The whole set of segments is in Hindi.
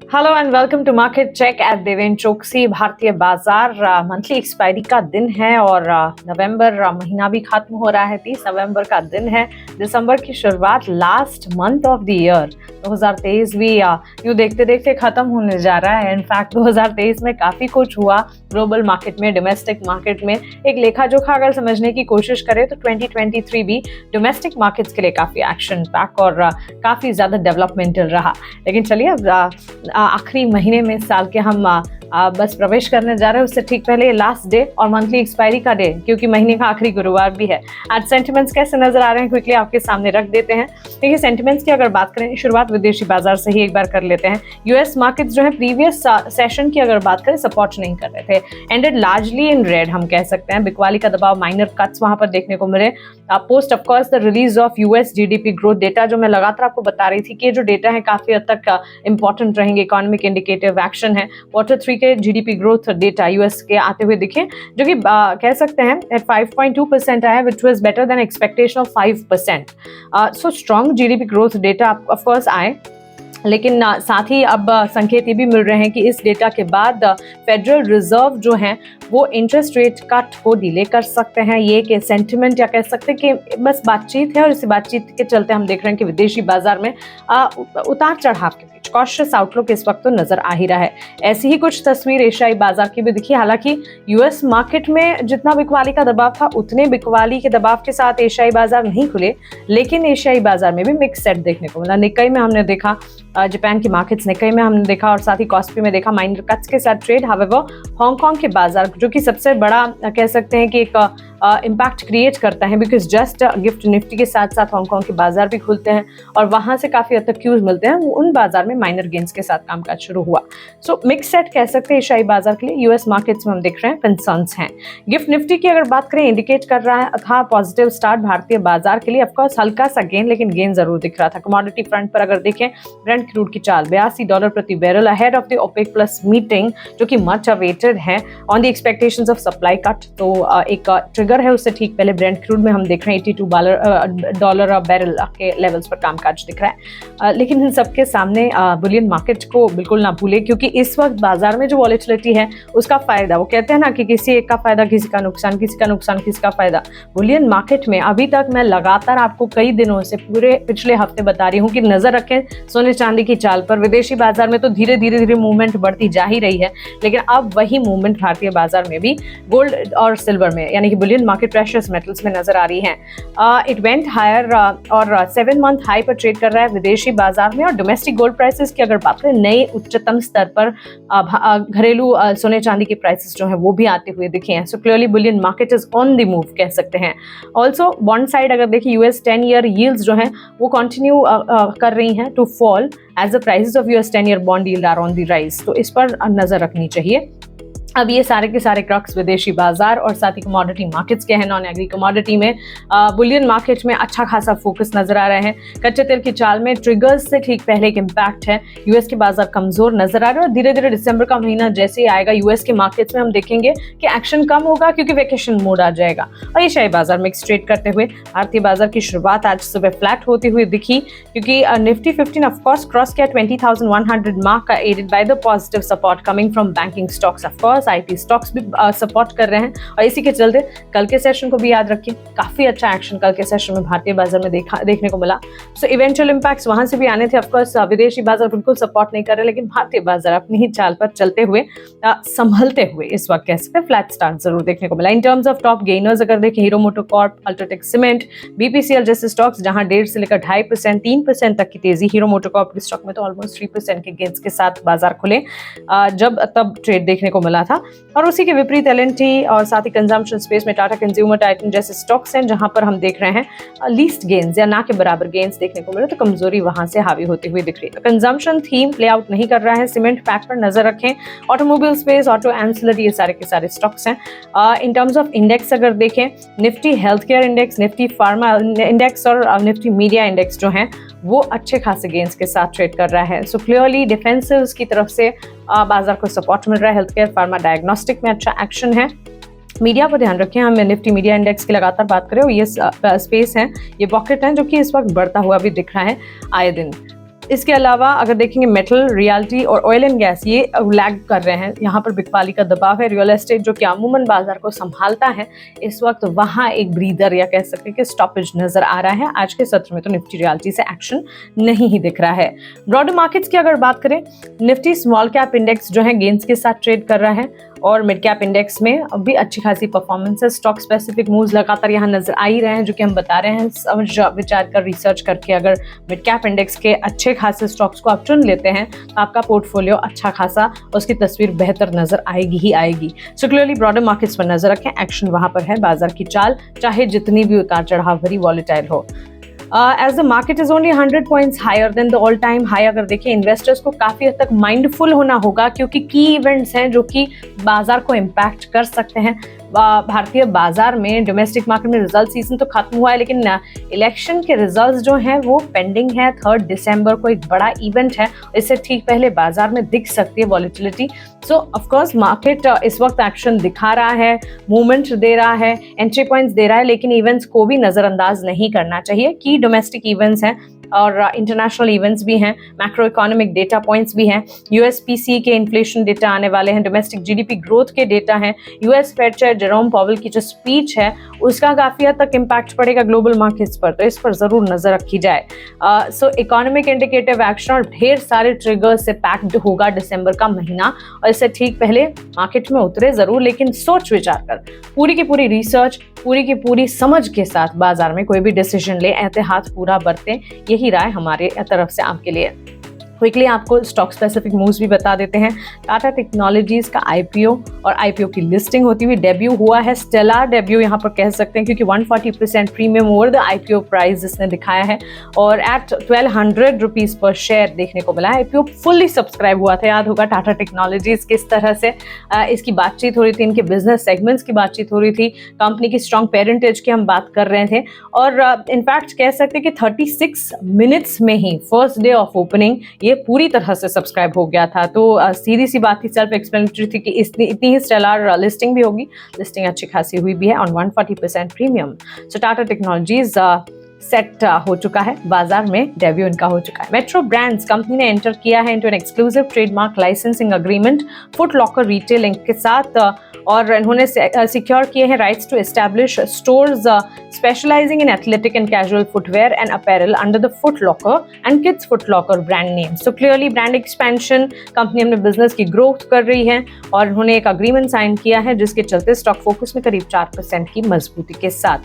Hello and welcome to market check at Deven Chouksey. भारतीय बाजार मंथली एक्सपायरी का दिन है और नवंबर महीना भी खत्म हो रहा है। 30 नवंबर का दिन है। दिसंबर की शुरुआत, last month of the year 2023 भी यूँ देखते देखते खत्म होने जा रहा है। इनफैक्ट 2023 में काफ़ी कुछ हुआ ग्लोबल मार्केट में, डोमेस्टिक मार्केट में। एक लेखा जोखा अगर समझने की कोशिश करें तो 2023 भी डोमेस्टिक मार्केट्स के लिए काफ़ी एक्शन पैक और काफ़ी ज़्यादा डेवलपमेंटल रहा। लेकिन चलिए अब आखिरी महीने में साल के हम बस प्रवेश करने जा रहे हैं। उससे ठीक पहले लास्ट डे और मंथली एक्सपायरी का डे, क्योंकि महीने का आखिरी गुरुवार भी है। आज सेंटिमेंट्स कैसे नजर आ रहे हैं क्विकली आपके सामने रख देते हैं। देखिए, सेंटिमेंट्स की अगर बात करें, शुरुआत विदेशी बाजार से ही एक बार कर लेते हैं। यूएस मार्केट्स जो है प्रीवियस सेशन की अगर बात करें सपोर्ट नहीं कर रहे थे, एंडेड लार्जली इन रेड हम कह सकते हैं। बिकवाली का दबाव, माइनर कट्स वहां पर देखने को मिले post of course the release of US GDP growth data, जो मैं लगातार आपको बता रही थी कि जो डेटा है काफी हद तक इंपॉर्टेंट रहेंगे, इकोनॉमिक इंडिकेटिव एक्शन है। Q3 के जीडीपी ग्रोथ डेटा यूएस के आते हुए दिखे, जो कि कह सकते हैं 5.2% आया, which was better than expectation of 5%। So strong GDP growth data of course आए, लेकिन साथ ही अब संकेत ये भी मिल रहे हैं कि इस डेटा के बाद फेडरल रिजर्व जो है वो इंटरेस्ट रेट कट को डिले कर सकते हैं। ये कि सेंटिमेंट या कह सकते हैं कि बस बातचीत है, और इसी बातचीत के चलते हम देख रहे हैं कि विदेशी बाजार में उतार चढ़ाव के बीच कॉशियस आउटलुक इस वक्त तो नजर आ ही रहा है। ऐसी ही कुछ तस्वीर एशियाई बाजार की भी दिखी। हालांकि यूएस मार्केट में जितना बिकवाली का दबाव था, उतने बिकवाली के दबाव के साथ एशियाई बाजार नहीं खुले, लेकिन एशियाई बाजार में भी मिक्स सेट देखने को मिला। निक्केई में हमने देखा, जापान की मार्केट्स निक्केई में हमने देखा, और साथ ही कॉस्पी में देखा माइनर कट्स के साथ ट्रेड। हावेवर हांगकांग के बाजार, जो कि सबसे बड़ा कह सकते हैं कि एक इम्पैक्ट क्रिएट करता है, बिकॉज जस्ट गिफ्ट निफ्टी के साथ साथ हांगकांग के बाजार भी खुलते हैं और वहां से काफी हद तक क्यूज मिलते हैं। उन बाजार में माइनर गेन्स के साथ कामकाज शुरू हुआ। सो मिक्स सेट कह सकते हैं एशियाई बाजार के लिए। यूएस मार्केट्स में हम देख रहे हैं कंसर्न्स हैं। गिफ्ट निफ्टी की अगर बात करें, इंडिकेट कर रहा है था पॉजिटिव स्टार्ट भारतीय बाजार के लिए। ऑफकोर्स हल्का सा गेन, लेकिन गेन जरूर दिख रहा था। कमोडिटी फ्रंट पर अगर देखें, ब्रेंट क्रूड की चाल $82 प्रति barrel ahead of the OPEC plus meeting, जो कि मच अवेटेड है on the expectations of supply cut. तो एक ट्रिगर है, उससे ठीक पहले ब्रेंट क्रूड में हम देख रहे हैं $82 बैरल के लेवल्स पर कामकाज दिख रहा है। लेकिन इन सबके सामने बुलियन मार्केट को बिल्कुल ना भूले, क्योंकि इस वक्त बाजार में जो वॉलेटिलिटी है उसका फायदा, वो कहते हैं ना कि किसी एक का फायदा किसी का नुकसान, किसी का नुकसान किसी का फायदा। बुलियन मार्केट में अभी तक मैं लगातार आपको कई दिनों से, पूरे पिछले हफ्ते बता रही हूँ कि नजर रखें सोने चांदी की चाल पर। विदेशी बाजार में तो धीरे धीरे मूवमेंट बढ़ती जा ही रही है, लेकिन अब वही मूवमेंट भारतीय बाजार में भी गोल्ड और सिल्वर में, यानी कि बुलियन मार्केट प्रेशियस मेटल्स में नजर आ रही है। इट वेंट हायर और 7 मंथ हाई पर ट्रेड कर रहा है विदेशी बाजार में। और डोमेस्टिक गोल्ड प्राइसेस की अगर बात करें, नए उच्चतम स्तर पर घरेलू सोने चांदी के प्राइसेस जो है वो भी आते हुए दिखे हैं। So clearly Boolean market is on the move कह सकते हैं। ऑल्सो बॉन्ड साइड अगर देखिए, यूएस 10 ईयर यील्ड्स जो है वो कंटिन्यू कर रही हैं to fall as the prices of US 10 year bond yield are on the rise. तो इस पर नजर रखनी चाहिए। अब ये सारे के सारे क्रक्स विदेशी बाजार और साथ ही कमोडिटी मार्केट्स के हैं। नॉन एग्री कमोडिटी में बुलियन मार्केट में अच्छा खासा फोकस नजर आ रहे हैं। कच्चे तेल की चाल में ट्रिगर्स से ठीक पहले एक इम्पैक्ट है। यूएस के बाजार कमजोर नजर आ रहे हैं और धीरे धीरे दिसंबर का महीना जैसे ही आएगा, यूएस के मार्केट्स में हम देखेंगे कि एक्शन कम होगा, क्योंकि वेकेशन मोड आ जाएगा। और एशियाई बाजार मिक्स ट्रेड करते हुए भारतीय बाजार की शुरुआत आज सुबह फ्लैट होती हुई दिखी, क्योंकि निफ्टी 15 ऑफकोर्स क्रॉस किया 20,100 मार्क का, added by the positive support coming from banking stocks. Of course IT stocks भी सपोर्ट कर रहे हैं। और इसी के चलते कल के सेशन को भी याद रखिए, काफी अच्छा एक्शन कल के सेशन में भारतीय बाजार में देखने को मिला। सो इवेंचुअल इंपैक्ट्स वहां से भी आने थे। ऑफकोर्स विदेशी बाजार बिल्कुल सपोर्ट नहीं कर रहे, लेकिन भारतीय बाजार अपनी ही चाल पर चलते हुए संभलते हुए इस वक्त कह सकते हैं फ्लैट स्टार्ट जरूर देखने को मिला। In terms of top gainers अगर देखें, hero MotoCorp, UltraTech cement, BPCL जैसे स्टॉक्स जहां 1.5 से लेकर 2.5%, 3% तक की तेजी। हीरो मोटोकॉर्प के स्टॉक में तो ऑलमोस्ट 3% के गेन्स के साथ बाजार खुले जब तब ट्रेड देखने को मिला था। और उसी के विपरीत एलएनटी और साथ ही कंजम्पशन स्पेस में टाटा कंज्यूमर, टाइटन जैसे स्टॉक्स हैं, जहां पर हम देख रहे हैं लीस्ट गेन्स या ना के बराबर गेन्स देखने को मिले। तो कमजोरी वहां से हावी होती हुई दिख रही है। तो कंजम्पशन थीम प्ले आउट नहीं कर रहा है। सीमेंट पैक पर नजर रखें। ऑटोमोबाइल स्पेस, ऑटो एंसिलरी, ये सारे के सारे स्टॉक्स हैं। इन टर्म्स ऑफ इंडेक्स अगर देखें, Nifty health care index, Nifty pharma index और निफ्टी मीडिया इंडेक्स जो है वो अच्छे खासे गेन्स के साथ ट्रेड कर रहा है। सो क्लियरली डिफेंसिव्स की तरफ से बाजार को सपोर्ट मिल रहा है। हेल्थ केयर, फार्मा, डायग्नोस्टिक में अच्छा एक्शन है। मीडिया पर ध्यान रखें, हम निफ्टी मीडिया इंडेक्स की लगातार बात करें, और ये स्पेस है, ये पॉकेट है जो कि इस वक्त बढ़ता हुआ भी दिख रहा है आए दिन। इसके अलावा अगर देखेंगे मेटल, रियल्टी और ऑयल एंड गैस ये लैग कर रहे हैं, यहाँ पर बिकवाली का दबाव है। रियल एस्टेट जो कि अमूमन बाजार को संभालता है इस वक्त, वहाँ एक ब्रीदर या कह सकते हैं कि स्टॉपेज नजर आ रहा है। आज के सत्र में तो निफ्टी रियल्टी से एक्शन नहीं ही दिख रहा है। ब्रॉडर मार्केट्स की अगर बात करें, निफ्टी स्मॉल कैप इंडेक्स जो है गेंस के साथ ट्रेड कर रहा है और मिड कैप इंडेक्स में अब भी अच्छी खासी परफॉर्मेंस है। स्टॉक स्पेसिफिक मूव्स लगातार यहाँ नजर आ ही रहे हैं, जो कि हम बता रहे हैं समझ विचार कर रिसर्च करके अगर मिड कैप इंडेक्स के अच्छे खासे स्टॉक्स को आप चुन लेते हैं तो आपका पोर्टफोलियो अच्छा खासा, उसकी तस्वीर बेहतर नजर आएगी ही आएगी। सो क्लियरली ब्रॉडर मार्केट्स पर नजर रखें, एक्शन वहां पर है। बाजार की चाल चाहे जितनी भी उतार चढ़ाव भरी वॉलेटाइल हो, as the market is only 100 points higher than the all time high, अगर देखिए इन्वेस्टर्स को काफी हद तक माइंडफुल होना होगा, क्योंकि की इवेंट्स हैं जो कि बाजार को इम्पैक्ट कर सकते हैं। भारतीय बाजार में डोमेस्टिक मार्केट में रिजल्ट सीजन तो खत्म हुआ है, लेकिन इलेक्शन के रिजल्ट्स जो हैं वो पेंडिंग है। 3 दिसंबर को एक बड़ा इवेंट है, इससे ठीक पहले बाजार में दिख सकती है volatility. So of course market इस वक्त एक्शन दिखा रहा है, मूवमेंट दे रहा है, एंट्री पॉइंट्स दे रहा है, लेकिन इवेंट्स को भी नजरअंदाज नहीं करना चाहिए। की डोमेस्टिक इवेंट्स हैं और इंटरनेशनल इवेंट्स भी हैं, मैक्रो इकोनॉमिक डेटा पॉइंट्स भी हैं, यूएसपीसी के इन्फ्लेशन डेटा आने वाले हैं, डोमेस्टिक जीडीपी ग्रोथ के डेटा हैं, US Fed chair Jerome Powell की जो स्पीच है उसका काफी हद तक इम्पैक्ट पड़ेगा ग्लोबल मार्केट्स पर, तो इस पर जरूर नजर रखी जाए। सो इकोनॉमिक इंडिकेटिव एक्शन और ढेर सारे ट्रिगर्स से पैक्ड होगा दिसंबर का महीना, और इससे ठीक पहले मार्केट में उतरे जरूर, लेकिन सोच विचार कर पूरी की पूरी रिसर्च, पूरी की पूरी समझ के साथ बाजार में कोई भी डिसीजन ले, एहतियात पूरा बरतें, यही राय हमारे तरफ से आपके लिए। क्विकली आपको स्टॉक स्पेसिफिक मूव्स भी बता देते हैं। टाटा टेक्नोलॉजीज का आईपीओ और आईपीओ की लिस्टिंग होती हुई डेब्यू हुआ है, स्टेलर डेब्यू यहाँ पर कह सकते हैं, क्योंकि 140% premium over the IPO price इसने दिखाया है और एट 1200 रुपीज पर शेयर देखने को मिला है। आईपीओ फुल्ली सब्सक्राइब हुआ था, याद होगा टाटा टेक्नोलॉजीज किस तरह से इसकी बातचीत हो रही थी, इनके बिजनेस सेगमेंट्स की बातचीत हो रही थी, कंपनी की स्ट्रॉन्ग पेरेंटेज की हम बात कर रहे थे, और इनफैक्ट कह सकते हैं कि 36 मिनट्स में ही फर्स्ट डे ऑफ ओपनिंग ये पूरी तरह से सब्सक्राइब हो गया था। तो सीधी सी बात थी, सेल्फ एक्सप्लेनेटरी थी कि इतनी ही स्टेलर लिस्टिंग भी होगी। लिस्टिंग अच्छी खासी हुई भी है on 140% premium. So Tata technologies set हो चुका है, बाजार में डेब्यू इनका हो चुका है। मेट्रो ब्रांड्स कंपनी ने एंटर किया है into an exclusive trademark licensing agreement Foot Locker retail Inc के साथ, और इन्होंने सिक्योर किए हैं rights to establish stores specialising in athletic and casual footwear and apparel under the Foot Locker and kids Foot Locker brand name. So clearly brand expansion, company अपने बिजनेस की ग्रोथ कर रही है और उन्होंने एक अग्रीमेंट साइन किया है जिसके चलते स्टॉक फोकस में करीब 4% की मजबूती के साथ।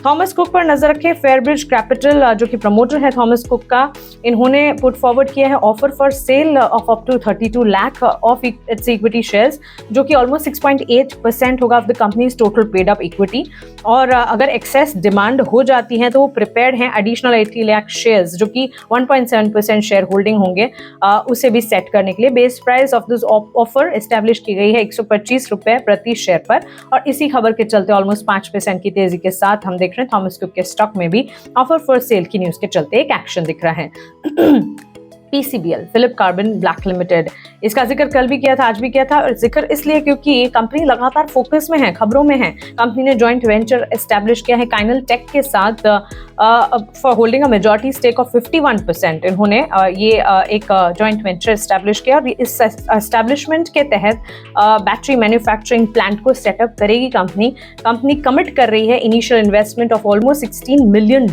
थॉमस कुक पर नजर रखें, फेयरब्रिज कैपिटल जो कि प्रमोटर है थॉमस कुक का, इन्होंने पुट फॉरवर्ड किया है offer for sale of up to 32 lakh of its equity shares, जो कि ऑलमोस्ट 6.8% होगा of the company's total paid up equity. और अगर एक्सेस डिमांड हो जाती है तो वो प्रिपेयर्ड हैं एडिशनल 80 लाख शेयर्स जो कि 1.7% शेयर होल्डिंग होंगे, उसे भी सेट करने के लिए। Base price of this offer establish की गई है 125 रुपए प्रति शेयर पर, और इसी खबर के चलते ऑलमोस्ट 5% की तेजी के साथ हम देख रहे हैं थॉमस कुक के स्टॉक में भी ऑफर फॉर सेल की न्यूज के चलते एक एक्शन दिख रहा है। PCBL फिलिप कार्बन ब्लैक लिमिटेड, इसका जिक्र कल भी किया था, आज भी किया था, और जिक्र इसलिए क्योंकि कंपनी लगातार फोकस में है, खबरों में है। कंपनी ने जॉइंट वेंचर एस्टैब्लिश किया है काइनल टेक के साथ for holding a majority stake of 51%। इन्होंने ये एक जॉइंट वेंचर एस्टैब्लिश किया और इस एस्टैब्लिशमेंट के तहत बैटरी मैन्युफैक्चरिंग प्लांट को सेटअप करेगी कंपनी कमिट कर रही है initial investment of almost $16 million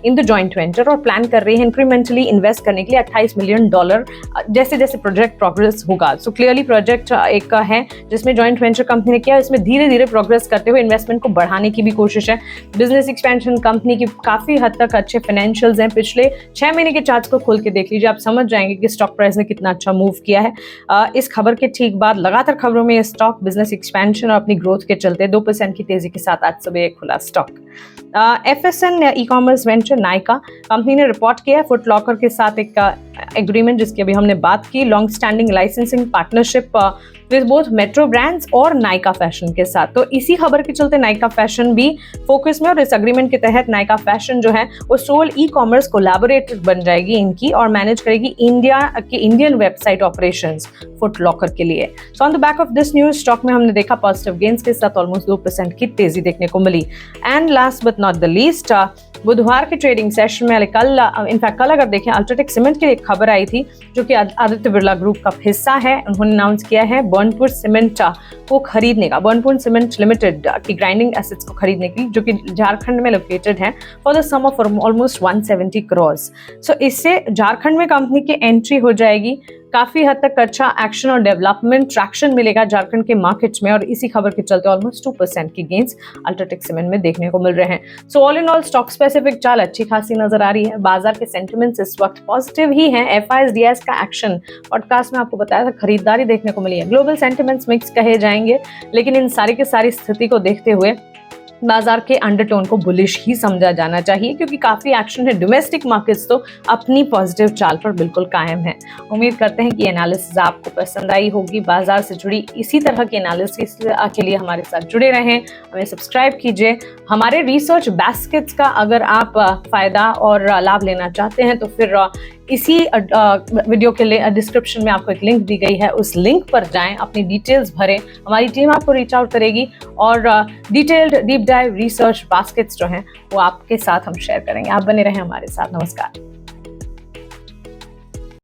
in the joint venture, और प्लान कर रही है इंक्रीमेंटली इन्वेस्ट करने के लिए $28 मिलियन जैसे जैसे प्रोजेक्ट प्रोग्रेस होगा। सो क्लियरली प्रोजेक्ट एक है जिसमें जॉइंट वेंचर कंपनी ने किया, इसमें धीरे धीरे प्रोग्रेस करते हुए इन्वेस्टमेंट को बढ़ाने की भी कोशिश है। बिजनेस एक्सपेंशन, कंपनी की काफी हद तक अच्छे फाइनेंशियल्स हैं। पिछले 6 महीने के चार्ट्स को खोल के देख लीजिए, आप समझ जाएंगे कि स्टॉक प्राइस ने कितना अच्छा मूव किया है। इस खबर के ठीक बाद लगातार खबरों में स्टॉक बिजनेस एक्सपेंशन और अपनी ग्रोथ के चलते 2% की तेजी के साथ आज सुबह खुला stock. FSN e commerce venture Nykaa company ने रिपोर्ट किया फुट लॉकर के साथ एक एग्रीमेंट जिसकी अभी हमने बात की, long standing licensing partnership with both metro brands और नायका फैशन के साथ। तो इसी खबर के चलते नायका फैशन भी फोकस में, और इस एग्रीमेंट के तहत नायका फैशन जो है वो सोल ई कॉमर्स कोलैबोरेटर बन जाएगी इनकी, और मैनेज करेगी इंडिया की Indian website operations foot locker के लिए। So on the back of this news stock में हमने देखा पॉजिटिव गेन्स के साथ ऑलमोस्ट 2% की तेजी देखने को मिली। And last but not the least, बुधवार के ट्रेडिंग सेशन में कल अगर देखें अल्ट्राटेक सीमेंट की एक खबर आई थी, जो कि आदित्य बिरला ग्रुप का हिस्सा है। उन्होंने अनाउंस किया है बर्नपुर सीमेंट को खरीदने का, बर्नपुर सीमेंट लिमिटेड की ग्राइंडिंग एसेट्स को खरीदने की, जो कि झारखंड में लोकेटेड है, for the sum of almost 170 crore. So इससे झारखंड में कंपनी की एंट्री हो जाएगी। काफी हद तक अच्छा एक्शन और डेवलपमेंट ट्रैक्शन मिलेगा झारखंड के मार्केट्स में, और इसी खबर के चलते ऑलमोस्ट 2% की गेंस अल्ट्राटेक सीमेंट में देखने को मिल रहे हैं। So all in all stock specific चाल अच्छी खासी नजर आ रही है। बाजार के सेंटिमेंट्स इस वक्त पॉजिटिव ही हैं। FISDS का एक्शन पॉडकास्ट में आपको बताया था, खरीदारी देखने को मिली है। ग्लोबल सेंटिमेंट्स मिक्स कहे जाएंगे, लेकिन इन सारी की सारी स्थिति को देखते हुए बाजार के अंडरटोन को बुलिश ही समझा जाना चाहिए, क्योंकि काफी एक्शन है। डोमेस्टिक मार्केट्स तो अपनी पॉजिटिव चाल पर बिल्कुल कायम है। उम्मीद करते हैं कि एनालिसिस आपको पसंद आई होगी। बाजार से जुड़ी इसी तरह की एनालिसिस के लिए हमारे साथ जुड़े रहें, हमें सब्सक्राइब कीजिए। हमारे रिसर्च बास्केट्स का अगर आप फायदा और लाभ लेना चाहते हैं तो फिर इसी वीडियो के डिस्क्रिप्शन में आपको एक लिंक दी गई है, उस लिंक पर जाएं, अपनी डिटेल्स भरें, हमारी टीम आपको रीच आउट करेगी और detailed deep dive research baskets जो हैं वो आपके साथ हम शेयर करेंगे। आप बने रहें हमारे साथ। नमस्कार।